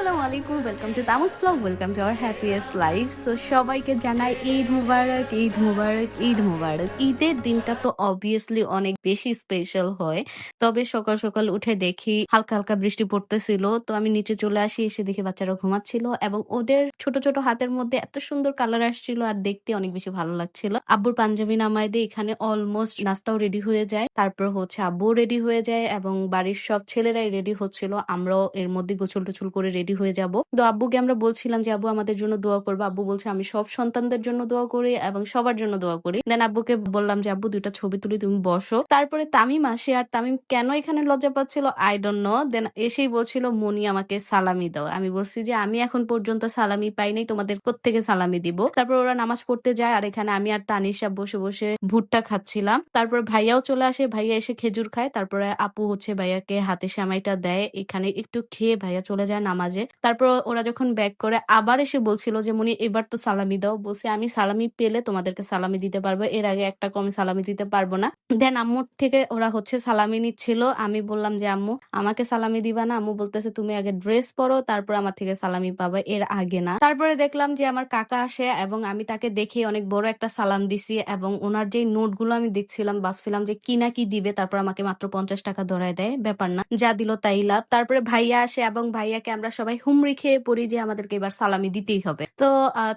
আসসালামু আলাইকুম, welcome to তামুস blog, welcome to our happiest life. So সবাইকে জানাই ঈদ মুবারক, ঈদ মুবারক, ঈদ মুবারক। ঈদের দিনটা তো অবভিয়াসলি অনেক বেশি স্পেশাল হয়। তবে সকাল সকাল উঠে দেখি হালকা হালকা বৃষ্টি পড়তেছিল, তো আমি নিচে চলে আসি, এসে দেখি বাচ্চারা ঘুমাচ্ছিল এবং ওদের ছোট ছোট হাতের মধ্যে এত সুন্দর কালার আসছিল আর দেখতে অনেক বেশি ভালো লাগছিল। আব্বুর পাঞ্জাবি নামায় দিয়ে এখানে অলমোস্ট নাস্তাও রেডি হয়ে যায়, তারপর হচ্ছে আব্বু রেডি হয়ে যায় এবং বাড়ির সব ছেলেরাই রেডি হচ্ছিল। আমরাও এর মধ্যে গোছল টোছল করে রেডি হয়ে যাব। তো আব্বুকে আমরা বলছিলাম যে আব্বু আমাদের জন্য দোয়া করবো। আব্বু বলছে আমি সব সন্তানদের জন্য দোয়া করি এবং সবার জন্য দোয়া করি। দেন আব্বুকে বললাম যে আব্বু দুইটা ছবি তুলি, তুমি বসো। তারপরে তামিম আসে, আর তামিম কেন এখানে লজ্জা পাচ্ছিল আই ডোন্ট নো। দেন এসেই বলছিল মনি আমাকে সালামি দাও। আমি বলছি যে আমি এখন পর্যন্ত সালামি পাইনি, তোমাদের কোত্থেকে সালামি দিব। তারপর ওরা নামাজ পড়তে যায় আর এখানে আমি আর তানিশা বসে বসে ভুট্টা খাচ্ছিলাম। তারপর ভাইয়াও চলে আসে, ভাইয়া এসে খেজুর খায়। তারপরে আপু হচ্ছে ভাইয়াকে হাতে সেমাইটা দেয়, এখানে একটু খেয়ে ভাইয়া চলে যায় নামাজে। তারপর ওরা যখন ব্যাক করে আবার এসে বলছিল যে মনি এবার তো সালামি দাও। বলছে আমি সালামি পেলে তোমাদেরকে সালামি দিতে পারবো, এর আগে একটা কম সালামি দিতে পারবো না। দেন আম্মুর থেকে ওরা হচ্ছে সালামি নিচ্ছিল। আমি বললাম যে আম্মু আমাকে সালামি দিবা না। আম্মু বলতেছে তুমি আগে ড্রেস পরো, তারপর আমার থেকে সালামি পাবা, এর আগে না। তারপরে দেখলাম যে আমার কাকা আসে এবং আমি তাকে দেখে অনেক বড় একটা সালাম দিছি এবং ওনার যে নোটগুলো আমি দেখছিলাম ভাবছিলাম যে কি না কি দিবে, তারপর আমাকে মাত্র 50 টাকা ধরায় দেয়। ব্যাপার না, যা দিল তাই লাভ। তারপরে ভাইয়া আসে এবং ভাইয়াকে আমরা সবাই হুমড়ি খেয়ে পড়ি যে আমাদেরকে এবার সালামি দিতেই হবে। তো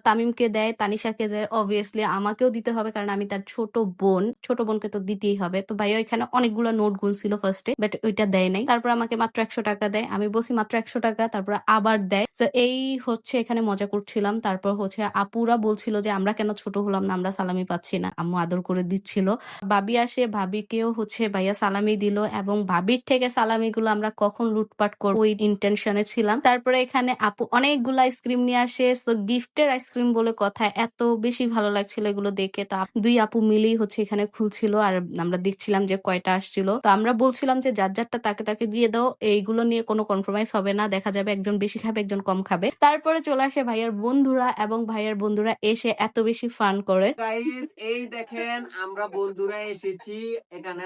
তামিমকে দেয়, তানিশাকে দেয়, অবভিয়াসলি আমাকেও দিতে হবে কারণ আমি তার ছোট বোন, ছোট বোনকে তো দিতেই হবে। তো ভাইয়া এখানে অনেকগুলো নোট গুনছিল ফার্স্টে, বাট ওইটা দেয় নাই। তারপর আমাকে মাত্র 100 টাকা দেয়। আমি বলছি মাত্র 100 টাকা, তারপর আবার দেয়। তো এই হচ্ছে এখানে মজা করছিলাম। তারপর হচ্ছে আপুরা বলছিল যে আমরা কেন ছোট হলাম না, আমরা সালামি পাচ্ছি না। আম্মু আদর করে দিচ্ছিল। ভাবি আসে, ভাবিকেও হচ্ছে ভাইয়া সালামি দিল এবং ভাবির থেকে সালামি গুলো আমরা কখন লুটপাট করবো ওই ইন্টেনশনে ছিলাম। তারপরে এখানে আপু অনেকগুলো আইসক্রিম নিয়ে আসে। তো গিফটের আইসক্রিম বলে কথা, এত বেশি ভালো লাগছিল এগুলো দেখে। তো দুই আপু মিলেই হচ্ছে এখানে খুলছিল আর আমরা দেখছিলাম যে কয়টা আসছিল। তো আমরা বলছিলাম যে যার যারটা তাকে তাকে দিয়ে দাও, এইগুলো নিয়ে কোনো কম্প্রোমাইজ হবে না, দেখা যাবে একজন বেশি খাবে একজন কম খাবে। তারপরে চলে আসে ভাইয়ার বন্ধুরা এবং ভাইয়ার বন্ধুরা এসে এত বেশি ফান করে। গাইস এই দেখেন আমরা বন্ধুরা এসেছি এখানে।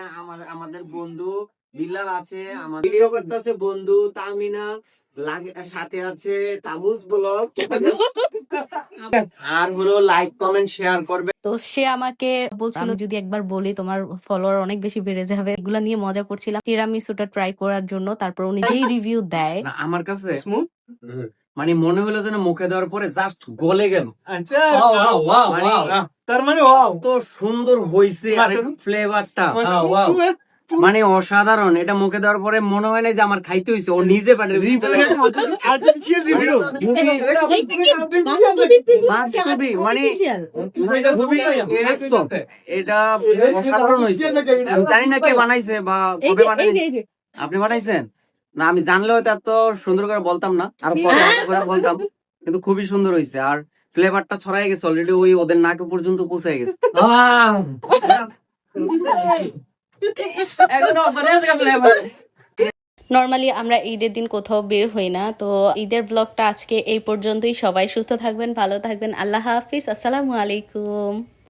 আমাদের বন্ধু বিলাল আছে, আমাদের ভিডিও করতেছে বন্ধু তামিনা, সাথে আছে তামুজ ব্লগ আর হলো লাইক কমেন্ট শেয়ার করবে। তো সে আমাকে বলছিল যদি একবার বলি তোমার ফলোয়ার অনেক বেশি বেড়ে যাবে। এগুলা নিয়ে মজা করছিলাম তিরামিসুটা ট্রাই করার জন্য। তারপর উনি যেই রিভিউ দেয় না, আমার কাছে স্মুথ মানে মনে হলো যেন মুখে দেওয়ার পরে জাস্ট গলে গেল। মানে তার মানে তো সুন্দর হয়েছে আর ফ্লেভারটা মানে অসাধারণ। এটা মুখে দেওয়ার পরে মনে হয় না যে আমার খাইতে হয়েছে, ও নিজে পারে মানে এটা অসাধারণ হয়েছে। আমি জানি না কে বানাইছে বা কবে বানাইছে। আপনি বানাইছেন? না আমি জানলে হয়তো এত সুন্দর করে বলতাম না, আরো করে বলতাম, কিন্তু খুবই সুন্দর হয়েছে আর ফ্লেভারটা ছড়াই গেছে অলরেডি, ওই ওদের নাকে পর্যন্ত পৌঁছে গেছে। নর্মালি আমরা ঈদের দিন কোথাও বের হই না। তো ঈদের ব্লগটা আজকে এই পর্যন্তই। সবাই সুস্থ থাকবেন, ভালো থাকবেন। আল্লাহ হাফিজ, আসসালামু আলাইকুম।